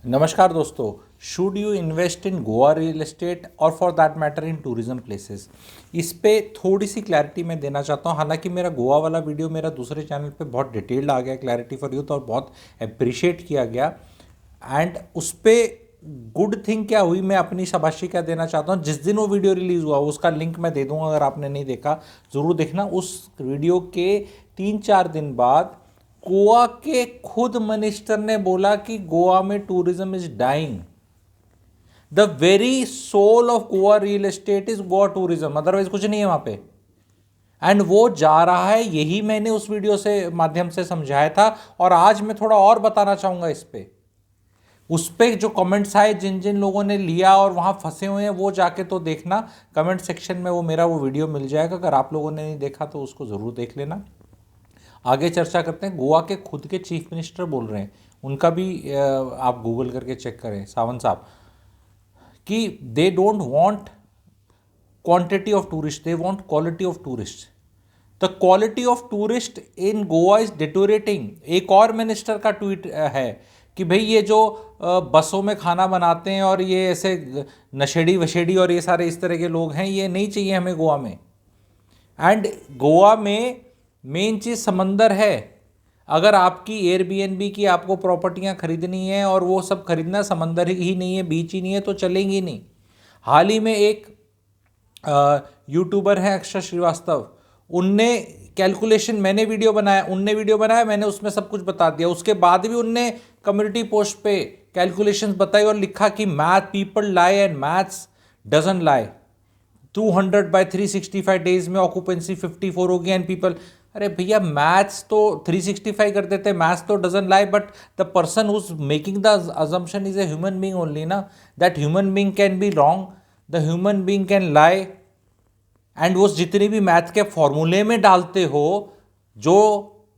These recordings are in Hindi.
नमस्कार दोस्तों। Should you invest in Goa real estate और for that matter in tourism places, इस पे थोड़ी सी क्लैरिटी मैं देना चाहता हूँ। हालांकि मेरा गोवा वाला वीडियो मेरा दूसरे चैनल पे बहुत डिटेल्ड आ गया क्लैरिटी फॉर यूथ और बहुत अप्रिशिएट किया गया। एंड उस पर गुड थिंग क्या हुई, मैं अपनी शाबाशी क्या देना चाहता हूँ। जिस दिन वो वीडियो रिलीज़ हुआ उसका लिंक मैं दे दूँगा, अगर आपने नहीं देखा ज़रूर देखना। उस वीडियो के 3-4 दिन बाद गोवा के खुद मिनिस्टर ने बोला कि गोवा में tourism is dying. The very soul of Goa real estate is Goa tourism, otherwise कुछ नहीं है वहां पे। एंड वो जा रहा है, यही मैंने उस वीडियो से माध्यम से समझाया था। और आज मैं थोड़ा और बताना चाहूंगा इस पे। उस पे जो कमेंट्स आए, जिन जिन लोगों ने लिया और वहां फंसे हुए हैं, वो जाके तो देखना कमेंट सेक्शन में, वो मेरा वो वीडियो मिल जाएगा। अगर आप लोगों ने नहीं देखा तो उसको ज़रूर देख लेना। आगे चर्चा करते हैं। गोवा के खुद के चीफ मिनिस्टर बोल रहे हैं, उनका भी आप गूगल करके चेक करें, सावंत साहब, कि they don't want quantity of tourist, they want quality of tourist. The quality of tourist in Goa is deteriorating. एक और मिनिस्टर का ट्वीट है कि भाई ये जो बसों में खाना बनाते हैं और ये ऐसे नशेड़ी वशेड़ी और ये सारे इस तरह के लोग हैं, ये नहीं चाहिए हमें गोवा में। एंड गोवा में मेन चीज़ समंदर है। अगर आपकी एयरबीएनबी की आपको प्रॉपर्टियां खरीदनी है और वो सब खरीदना, समंदर ही नहीं है, बीच ही नहीं है, तो चलेंगी नहीं। हाल ही में एक यूट्यूबर है अक्षर श्रीवास्तव, उनने कैलकुलेशन, मैंने वीडियो बनाया, उनने वीडियो बनाया, मैंने उसमें सब कुछ बता दिया। उसके बाद भी उनने कम्युनिटी पोस्ट पे कैलकुलेशंस बताई और लिखा कि math people lie and maths doesn't lie. 200/365 days में ऑक्यूपेंसी 54 होगी एंड पीपल, अरे भैया मैथ्स तो 365 कर देते, मैथ्स तो doesn't lie, but the person who is making the assumption is a human being only ना। That human being can be wrong, the human being can lie. And वो जितनी भी मैथ के फॉर्मूले में डालते हो, जो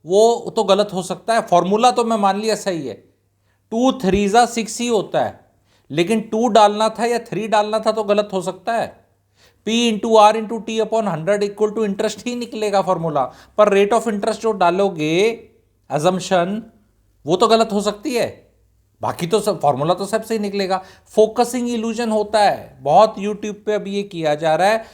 वो तो गलत हो सकता है। फॉर्मूला तो मैं मान लिया सही है, 2 3 6 ही होता है, लेकिन 2 डालना था या 3 डालना था तो गलत हो सकता है। P/R/T/100 इक्वल टू इंटरेस्ट ही निकलेगा फॉर्मूला, पर रेट ऑफ इंटरेस्ट जो डालोगे अजम्पशन, वो तो गलत हो सकती है। बाकी तो सब फॉर्मूला तो सब सही निकलेगा। फोकसिंग इल्यूजन होता है बहुत, यूट्यूब पे अभी ये किया जा रहा है।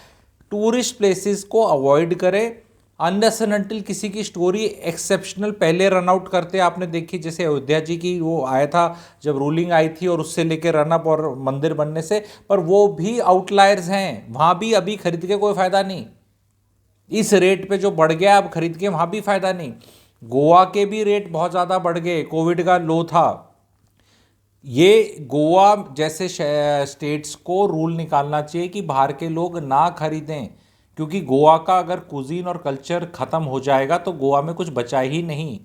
टूरिस्ट प्लेसेस को अवॉइड करें अनलेस एंड अनटिल किसी की स्टोरी एक्सेप्शनल पहले रन आउट करते आपने देखी। जैसे अयोध्या जी की वो आया था जब रूलिंग आई थी, और उससे लेकर रन अप और मंदिर बनने से, पर वो भी आउटलायर्स हैं। वहाँ भी अभी खरीद के कोई फ़ायदा नहीं। इस रेट पे जो बढ़ गया अब खरीद के वहाँ भी फ़ायदा नहीं। गोवा के भी रेट बहुत ज़्यादा बढ़ गए, कोविड का लो था। ये गोवा जैसे स्टेट्स को रूल निकालना चाहिए कि बाहर के लोग ना खरीदें, क्योंकि गोवा का अगर कुजीन और कल्चर ख़त्म हो जाएगा तो गोवा में कुछ बचा ही नहीं।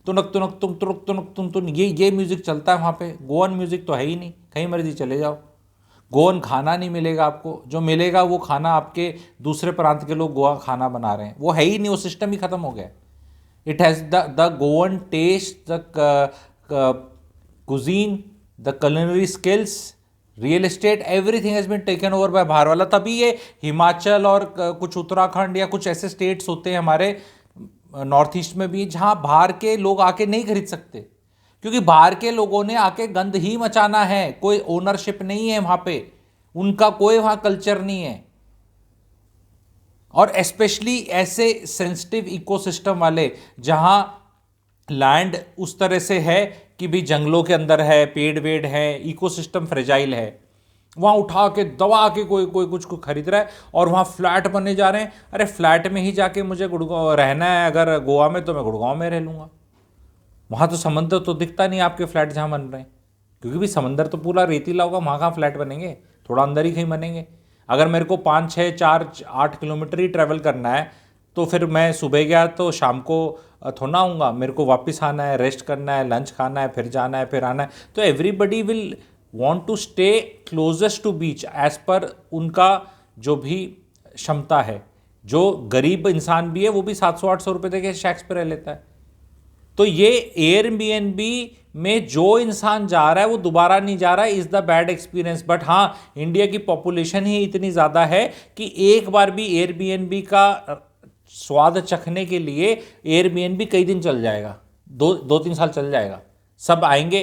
तुनक तुनक तुम तुनक तुनक तुम तुन, ये म्यूज़िक चलता है वहाँ पे। गोवन म्यूज़िक तो है ही नहीं, कहीं मर्जी चले जाओ। गोवन खाना नहीं मिलेगा आपको, जो मिलेगा वो खाना आपके दूसरे प्रांत के लोग गोवा खाना बना रहे हैं, वो है ही नहीं, वो सिस्टम ही ख़त्म हो गया। It has the Goan taste, the cuisine, the culinary skills, real estate, everything has been taken over by बाहर वाला। तभी ये हिमाचल और कुछ उत्तराखंड या कुछ ऐसे स्टेट्स होते हैं हमारे नॉर्थ ईस्ट में भी, जहाँ बाहर के लोग आके नहीं खरीद सकते, क्योंकि बाहर के लोगों ने आके गंद ही मचाना है। कोई ओनरशिप नहीं है वहाँ पे, उनका कोई वहाँ कल्चर नहीं है। और स्पेशली ऐसे सेंसिटिव इकोसिस्टम वाले, जहाँ लैंड उस तरह से है कि भी जंगलों के अंदर है, पेड़ वेड़ है, इकोसिस्टम फ्रेजाइल है, वहाँ उठा के दबा के कोई कोई कुछ को खरीद रहा है और वहाँ फ्लैट बनने जा रहे हैं। अरे फ्लैट में ही जाके मुझे गुड़गांव रहना है, अगर गोवा में तो मैं गुड़गांव में रह लूँगा। वहाँ तो समंदर तो दिखता नहीं आपके फ्लैट जहाँ बन रहे हैं, क्योंकि भी समंदर तो पूरा रेतीला होगा, वहाँ कहाँ फ्लैट बनेंगे, थोड़ा अंदर ही कहीं बनेंगे। अगर मेरे को 5 6 4 8 किलोमीटर ही ट्रैवल करना है, तो फिर मैं सुबह गया तो शाम को थोड़ा आऊँगा, मेरे को वापस आना है, रेस्ट करना है, लंच खाना है, फिर जाना है, फिर आना है। तो everybody will want to stay closest to beach edge पर उनका जो भी क्षमता है। जो गरीब इंसान भी है वो भी 700 800 रुपये दे के शैक्स पे रह लेता है। तो ये एयरबीएनबी में जो इंसान जा रहा है वो दोबारा नहीं जा रहा है, is the bad experience. But हाँ, इंडिया की पॉपुलेशन ही इतनी ज़्यादा है कि एक बार भी एयरबीएनबी का स्वाद चखने के लिए एयरबीएनबी कई दिन चल जाएगा, 2 3 साल चल जाएगा, सब आएंगे।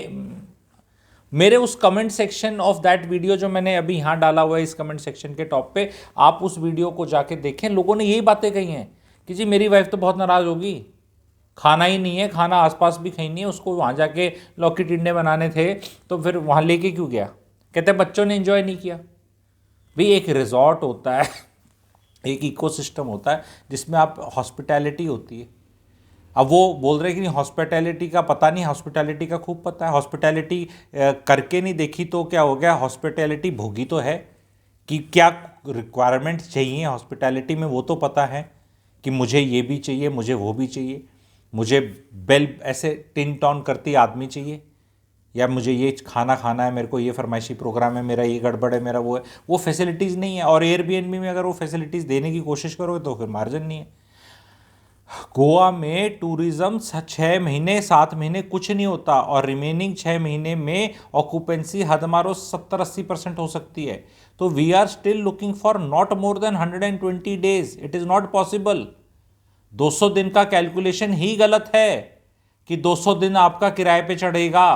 मेरे उस comment section of that video जो मैंने अभी यहाँ डाला हुआ है इस कमेंट सेक्शन के टॉप पे, आप उस वीडियो को जाके देखें। लोगों ने यही बातें कही हैं कि जी मेरी वाइफ तो बहुत नाराज़ होगी, खाना ही नहीं है, खाना आसपास भी कहीं नहीं है, उसको वहाँ जाके लौकी टिंडे बनाने थे तो फिर वहाँ लेके क्यों गया। कहते हैं बच्चों ने एंजॉय नहीं किया। भाई एक रिजॉर्ट होता है, एक इकोसिस्टम होता है जिसमें आप हॉस्पिटैलिटी होती है। अब वो बोल रहे हैं कि नहीं हॉस्पिटैलिटी का पता नहीं, हॉस्पिटैलिटी का खूब पता है। हॉस्पिटैलिटी करके नहीं देखी तो क्या हो गया, हॉस्पिटैलिटी भोगी तो है कि क्या रिक्वायरमेंट चाहिए हॉस्पिटैलिटी में, वो तो पता है कि मुझे ये भी चाहिए, मुझे वो भी चाहिए, मुझे बेल ऐसे टिन टॉन करती आदमी चाहिए, या मुझे ये खाना खाना है, मेरे को ये फरमाइशी प्रोग्राम है, मेरा ये गड़बड़ है, मेरा वो है। वो फैसिलिटीज़ नहीं है। और एयरबीएनबी में अगर वो फैसिलिटीज़ देने की कोशिश करोगे तो फिर मार्जिन नहीं है। गोवा में टूरिज्म 6 महीने 7 महीने कुछ नहीं होता, और रिमेनिंग 6 महीने में ऑक्यूपेंसी हद मारो 70-80% हो सकती है। तो we are still looking for not more than 120 days. It is not possible. 200 दिन का कैलकुलेशन ही गलत है कि 200 दिन आपका किराए पे चढ़ेगा,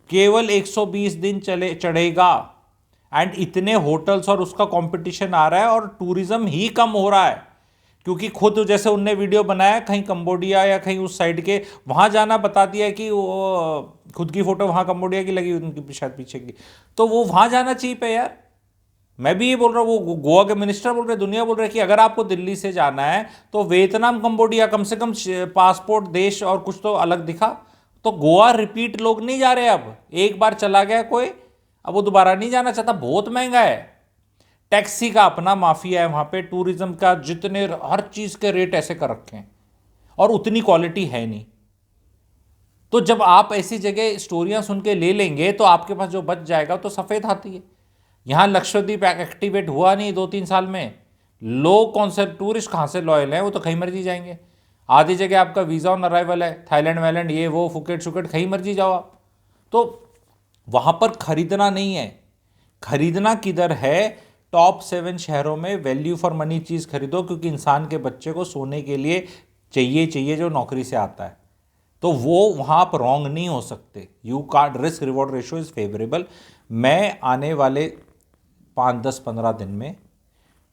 केवल 120 दिन चढ़ेगा। एंड इतने होटल्स और उसका कंपटीशन आ रहा है और टूरिज्म ही कम हो रहा है, क्योंकि खुद जैसे उनने वीडियो बनाया कहीं कंबोडिया या कहीं उस साइड के, वहां जाना बता दिया कि वो खुद की फोटो वहां कंबोडिया की लगी उनकी शायद पीछे की, तो वो वहां जाना चीप है यार। मैं भी ये बोल रहा हूँ, वो गोवा के मिनिस्टर बोल रहे, दुनिया बोल रहे कि अगर आपको दिल्ली से जाना है तो वियतनाम कंबोडिया कम से कम पासपोर्ट देश और कुछ तो अलग दिखा। तो गोवा रिपीट लोग नहीं जा रहे। अब एक बार चला गया कोई, अब वो दोबारा नहीं जाना चाहता। बहुत महंगा है, टैक्सी का अपना माफिया है वहां पे, टूरिज्म का जितने हर चीज के रेट ऐसे कर रखे हैं और उतनी क्वालिटी है नहीं। तो जब आप ऐसी जगह स्टोरियां सुन के ले लेंगे तो आपके पास जो बच जाएगा तो सफेद हाथी है। यहां लक्षद्वीप एक्टिवेट हुआ नहीं 2-3 साल में। लोग कौन से टूरिस्ट कहां से लॉयल हैं, वो तो कहीं मर्जी जाएंगे। आधी जगह आपका वीजा ऑन अराइवल है, थाईलैंड वाईलैंड ये वो फुकेट शुकेट कहीं मर्जी जाओ आप। तो वहां पर खरीदना नहीं है, खरीदना किधर है, टॉप 7 शहरों में वैल्यू फॉर मनी चीज़ खरीदो, क्योंकि इंसान के बच्चे को सोने के लिए चाहिए जो नौकरी से आता है। तो वो वहाँ आप रॉन्ग नहीं हो सकते। You card risk reward ratio is favourable. मैं आने वाले 5-10-15 दिन में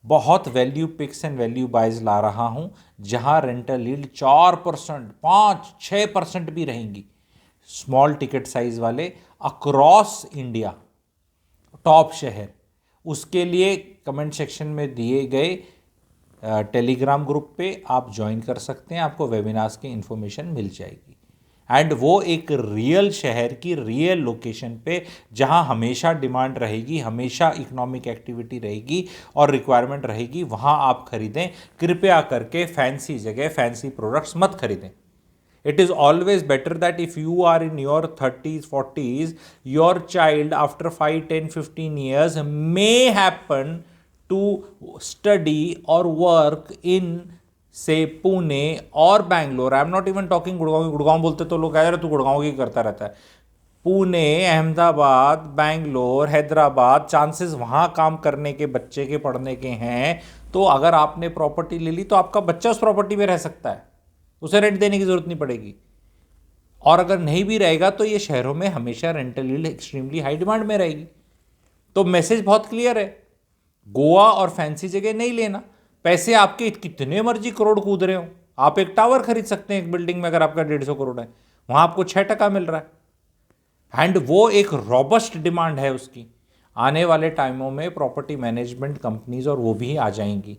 बहुत value picks and value buys ला रहा हूँ, जहाँ रेंटल यील्ड 4%, 5-6% भी रहेंगी, स्मॉल टिकट साइज वाले अक्रॉस इंडिया, टॉप शहर। उसके लिए कमेंट सेक्शन में दिए गए टेलीग्राम ग्रुप पे आप ज्वाइन कर सकते हैं, आपको वेबिनार्स की इन्फॉर्मेशन मिल जाएगी। एंड वो एक रियल शहर की रियल लोकेशन पे, जहां हमेशा डिमांड रहेगी, हमेशा इकोनॉमिक एक्टिविटी रहेगी और रिक्वायरमेंट रहेगी, वहां आप खरीदें। कृपया करके फैंसी जगह फैंसी प्रोडक्ट्स मत खरीदें। It is always better that if you are in your 30s 40s, your child after 5 10 15 years may happen to study or work in say Pune or Bangalore. I am not even talking Gurgaon. Gurgaon बोलते तो लोग कह रहे तू गुड़गांव की करता रहता है। पुणे, अहमदाबाद, बैंगलोर, हैदराबाद, चांसेस वहाँ काम करने के बच्चे के पढ़ने के हैं। तो अगर आपने प्रॉपर्टी ले ली तो आपका बच्चा उस प्रॉपर्टी में रह सकता है, उसे रेंट देने की जरूरत नहीं पड़ेगी। और अगर नहीं भी रहेगा तो ये शहरों में हमेशा rental yield extremely high demand में रहेगी। तो मैसेज बहुत क्लियर है, गोवा और फैंसी जगह नहीं लेना। पैसे आपके कितने मर्जी करोड़ कूद रहे हो, आप एक टावर खरीद सकते हैं एक बिल्डिंग में, अगर आपका 150 करोड़ है, वहां आपको 6% मिल रहा है। एंड वो एक रॉबस्ट डिमांड है उसकी। आने वाले टाइमों में प्रॉपर्टी मैनेजमेंट कंपनीज और वो भी आ जाएंगी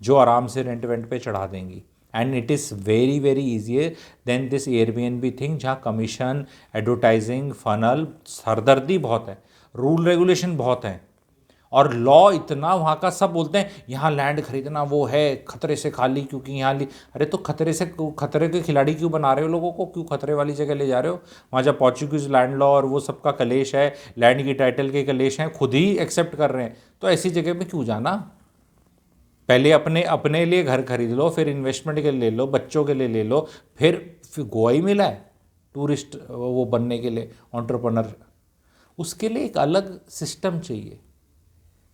जो आराम से रेंट वेंट पे चढ़ा देंगी। And it is very very easier than this Airbnb thing, जहाँ कमीशन, एडवर्टाइजिंग, फनल, सरदर्दी बहुत है, रूल रेगुलेशन बहुत है, और लॉ इतना वहाँ का। सब बोलते हैं यहाँ लैंड खरीदना वो है खतरे से खाली, क्योंकि यहाँ अरे तो खतरे के खिलाड़ी क्यों बना रहे हो लोगों को, क्यों खतरे वाली जगह ले जा रहे हो। वहाँ जब पोर्चुगीज लैंड लॉ और वो सबका कलेश है, लैंड की टाइटल के कलेश हैं, खुद ही एक्सेप्ट कर रहे हैं, तो ऐसी जगह में क्यों जाना। पहले अपने लिए घर खरीद लो, फिर इन्वेस्टमेंट के लिए ले लो, बच्चों के लिए ले लो, फिर गोवा ही मिला है टूरिस्ट वो बनने के लिए, एंटरप्रेन्योर। उसके लिए एक अलग सिस्टम चाहिए।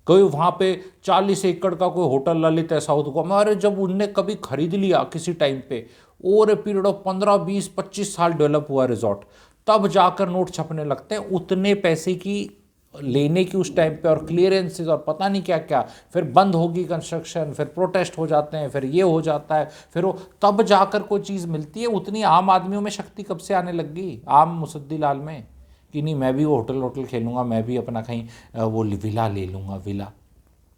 कोई वहाँ पे 40 एकड़ का कोई होटल ललित है साउथ गोवा में, अरे जब उनने कभी खरीद लिया किसी टाइम पे, ओवर ए पीरियड ऑफ 15-20-25 साल डेवलप हुआ रिजॉर्ट, तब जाकर नोट छपने लगते हैं। उतने पैसे की लेने की उस टाइम पे, और क्लियरेंसेस और पता नहीं क्या क्या, फिर बंद होगी कंस्ट्रक्शन, फिर प्रोटेस्ट हो जाते हैं, फिर ये हो जाता है, फिर वो तब जाकर कोई चीज़ मिलती है। उतनी आम आदमियों में शक्ति कब से आने लग गई, आम मुसद्दी लाल में, कि नहीं मैं भी वो होटल खेलूँगा, मैं भी अपना कहीं वो विला ले लूँगा, विला,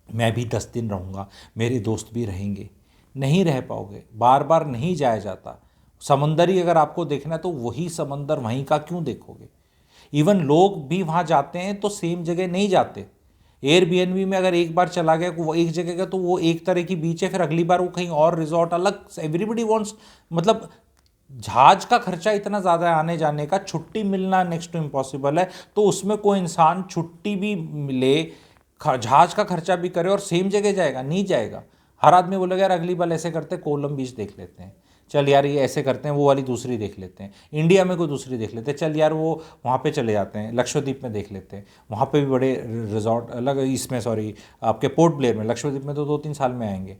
मैं भी 10 दिन रहूँगा, मेरे दोस्त भी रहेंगे। नहीं रह पाओगे, बार बार नहीं जाया जाता। समंदर ही अगर आपको देखना है तो वही समंदर वहीं का क्यों देखोगे। इवन लोग भी वहाँ जाते हैं तो सेम जगह नहीं जाते। एयरबीएनबी में अगर एक बार चला गया वो एक जगह का, तो वो एक तरह की बीच है, फिर अगली बार वो कहीं और रिजॉर्ट अलग। एवरीबडी वांट्स, मतलब जहाज का खर्चा इतना ज़्यादा है आने जाने का, छुट्टी मिलना नेक्स्ट टू इम्पॉसिबल है, तो उसमें कोई इंसान छुट्टी भी ले, जहाज का खर्चा भी करे और सेम जगह जाएगा, नहीं जाएगा। हर आदमी बोलेगा यार अगली बार ऐसे करते हैं, कोलम बीच देख लेते हैं, चल यार ये ऐसे करते हैं, वो वाली दूसरी देख लेते हैं, इंडिया में कोई दूसरी देख लेते हैं, चल यार वो वहाँ पे चले जाते हैं, लक्षद्वीप में देख लेते हैं, वहाँ पे भी बड़े रिजॉर्ट अलग, इसमें सॉरी आपके पोर्ट ब्लेयर में, लक्षद्वीप में तो 2-3 साल में आएंगे,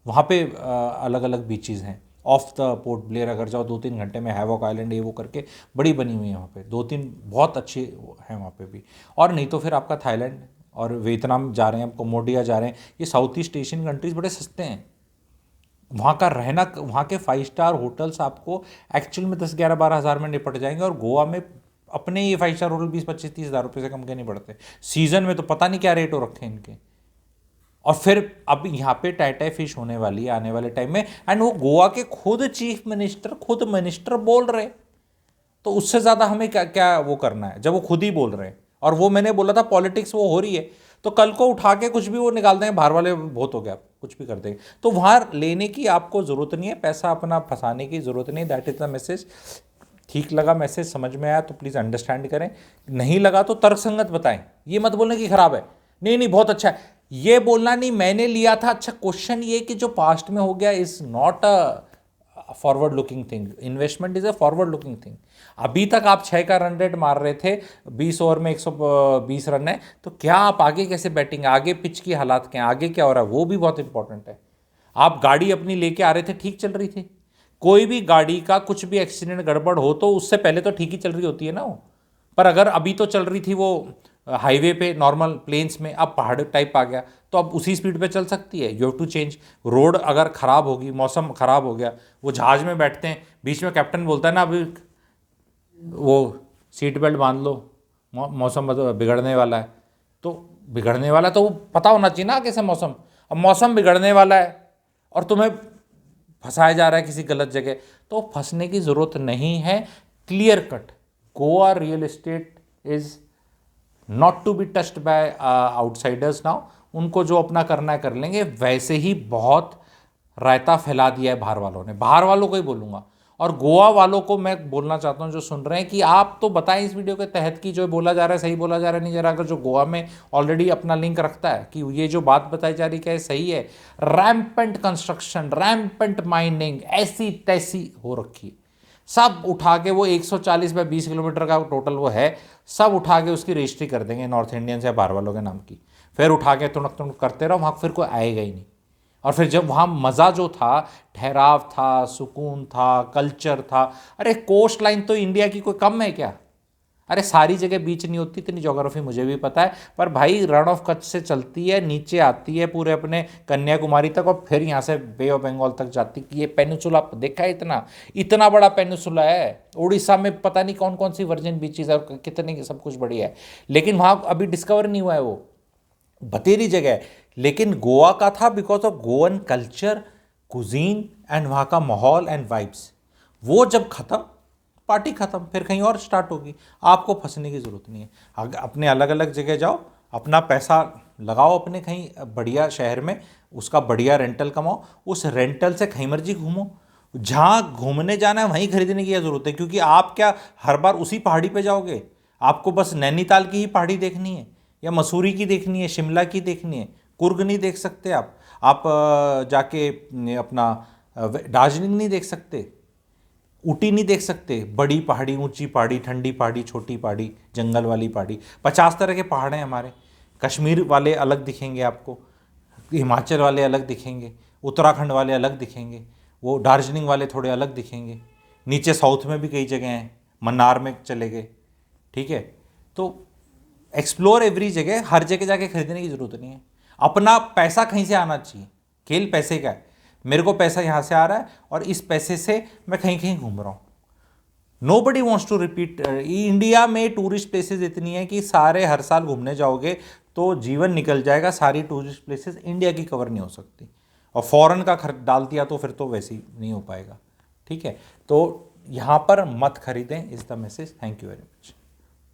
वहाँ पे अलग अलग बीचेज़ हैं। ऑफ द पोर्ट ब्लेयर अगर जाओ 2-3 घंटे में हैवॉक आइलैंड ये वो करके बड़ी बनी हुई है वहाँ पे, 2-3 बहुत अच्छी हैं वहाँ पे भी। और नहीं तो फिर आपका थाईलैंड और वियतनाम जा रहे हैं, कम्बोडिया जा रहे हैं, ये साउथ ईस्ट एशियन कंट्रीज़ बड़े सस्ते हैं। वहाँ का रहना, वहाँ के 5 स्टार होटल्स आपको एक्चुअल में 10-11-12 हज़ार में निपट जाएंगे, और गोवा में अपने ये 5 स्टार होटल 20-25-30 हज़ार रुपये से कम के नहीं पड़ते। सीज़न में तो पता नहीं क्या रेट हो रखे हैं इनके। और फिर अब यहाँ पे टाइटाई फिश होने वाली है आने वाले टाइम में, एंड वो गोवा के खुद चीफ मिनिस्टर, खुद मिनिस्टर बोल रहे, तो उससे ज़्यादा हमें क्या क्या वो करना है जब वो खुद ही बोल रहे हैं। और वो मैंने बोला था पॉलिटिक्स वो हो रही है, तो कल को उठा के कुछ भी वो निकाल देंगे, बाहर वाले बहुत हो गया, आप कुछ भी कर देंगे। तो वहाँ लेने की आपको ज़रूरत नहीं है, पैसा अपना फंसाने की ज़रूरत नहीं। That is the message. ठीक लगा मैसेज, समझ में आया तो प्लीज़ अंडरस्टैंड करें, नहीं लगा तो तर्कसंगत बताएं। ये मत बोलने की ख़राब है, नहीं नहीं बहुत अच्छा है, ये बोलना नहीं मैंने लिया था। अच्छा, क्वेश्चन ये कि जो पास्ट में हो गया is not a forward looking thing, investment is a forward looking thing. अभी तक आप 6 का रन रेट मार रहे थे, 20 ओवर में 120 रन है, तो क्या आप आगे कैसे बैटिंग, आगे पिच की हालात क्या, आगे क्या हो रहा है, वो भी बहुत इंपॉर्टेंट है। आप गाड़ी अपनी लेके आ रहे थे, ठीक चल रही थी, कोई भी गाड़ी का कुछ भी एक्सीडेंट गड़बड़ हो तो उससे पहले तो ठीक ही चल रही होती है ना वो। पर अगर अभी तो चल रही थी वो हाईवे पे नॉर्मल प्लेन्स में, अब पहाड़ टाइप आ गया तो अब उसी स्पीड पे चल सकती है। You have to change. Road अगर ख़राब होगी, मौसम ख़राब हो गया, वो जहाज़ में बैठते हैं, बीच में कैप्टन बोलता है ना अभी वो सीट बेल्ट बांध लो, मौसम बिगड़ने वाला है, तो बिगड़ने वाला तो वो पता होना चाहिए ना कैसे मौसम। अब मौसम बिगड़ने वाला है और तुम्हें फंसाया जा रहा है किसी गलत जगह, तो फंसने की ज़रूरत नहीं है। Clear cut, Goa real estate is not to be touched by outsiders now. उनको जो अपना करना है कर लेंगे। वैसे ही बहुत रायता फैला दिया है बाहर वालों ने, बाहर वालों को ही बोलूँगा। और गोवा वालों को मैं बोलना चाहता हूँ जो सुन रहे हैं, कि आप तो बताएं इस वीडियो के तहत कि जो बोला जा रहा है सही बोला जा रहा है नहीं जा रहा। अगर जो गोवा में ऑलरेडी अपना लिंक रखता है कि ये जो बात बताई जा रही क्या है सही है, रैम्पेंट कंस्ट्रक्शन, रैम्पेंट माइनिंग ऐसी तैसी हो रखी है, सब उठा के वो 140 बाय 20 किलोमीटर का टोटल वो है, सब उठा के उसकी रजिस्ट्री कर देंगे नॉर्थ इंडियंस या बाहर वालों के नाम की। फिर उठा के तुणक तुणक करते रहो, वहाँ फिर कोई आएगा ही नहीं। और फिर जब वहाँ मज़ा जो था, ठहराव था, सुकून था, कल्चर था। अरे कोस्ट लाइन तो इंडिया की कोई कम है क्या? अरे सारी जगह बीच नहीं होती, इतनी ज्योग्राफी मुझे भी पता है, पर भाई रण ऑफ कच्छ से चलती है, नीचे आती है पूरे अपने कन्याकुमारी तक, और फिर यहाँ से बे ऑफ बंगाल तक जाती है। ये पेनिसुला देखा है, इतना इतना बड़ा पेनिसुला है। उड़ीसा में पता नहीं कौन कौन सी वर्जिन बीचेज और कितनी सब कुछ बढ़िया है, लेकिन वहाँ अभी डिस्कवर नहीं हुआ है, वो बतेरी जगह है। लेकिन गोवा का था because of Goan culture, cuisine and वहाँ का माहौल एंड वाइब्स। वो जब ख़त्म, पार्टी ख़त्म, फिर कहीं और स्टार्ट होगी। आपको फंसने की ज़रूरत नहीं है। अपने अलग अलग जगह जाओ, अपना पैसा लगाओ अपने कहीं बढ़िया शहर में, उसका बढ़िया रेंटल कमाओ, उस रेंटल से कहीं मर्जी घूमो। जहाँ घूमने जाना है वहीं खरीदने की ज़रूरत है, क्योंकि आप क्या हर बार उसी पहाड़ी पे जाओगे? आपको बस नैनीताल की ही पहाड़ी देखनी है, या मसूरी की देखनी है, शिमला की देखनी है, कुर्ग नहीं देख सकते आप जाके अपना दार्जिलिंग नहीं देख सकते, ऊटी नहीं देख सकते। बड़ी पहाड़ी, ऊंची पहाड़ी, ठंडी पहाड़ी, छोटी पहाड़ी, जंगल वाली पहाड़ी, 50 तरह के पहाड़ हैं हमारे। कश्मीर वाले अलग दिखेंगे आपको, हिमाचल वाले अलग दिखेंगे, उत्तराखंड वाले अलग दिखेंगे, वो दार्जिलिंग वाले थोड़े अलग दिखेंगे। नीचे साउथ में भी कई जगह हैं, मन्नार में चले गए, ठीक है। तो एक्सप्लोर एवरी जगह, हर जगह जाके खरीदने की जरूरत नहीं है। अपना पैसा कहीं से आना चाहिए, खेल पैसे का है। मेरे को पैसा यहाँ से आ रहा है और इस पैसे से मैं कहीं कहीं घूम रहा हूँ। Nobody wants to repeat. India में टूरिस्ट प्लेसेस इतनी है कि सारे हर साल घूमने जाओगे तो जीवन निकल जाएगा। सारी टूरिस्ट प्लेसेस इंडिया की कवर नहीं हो सकती, और फॉरेन का खर्च डाल दिया तो फिर तो वैसे ही नहीं हो पाएगा, ठीक है। तो यहाँ पर मत खरीदें, is the message. Thank you very much.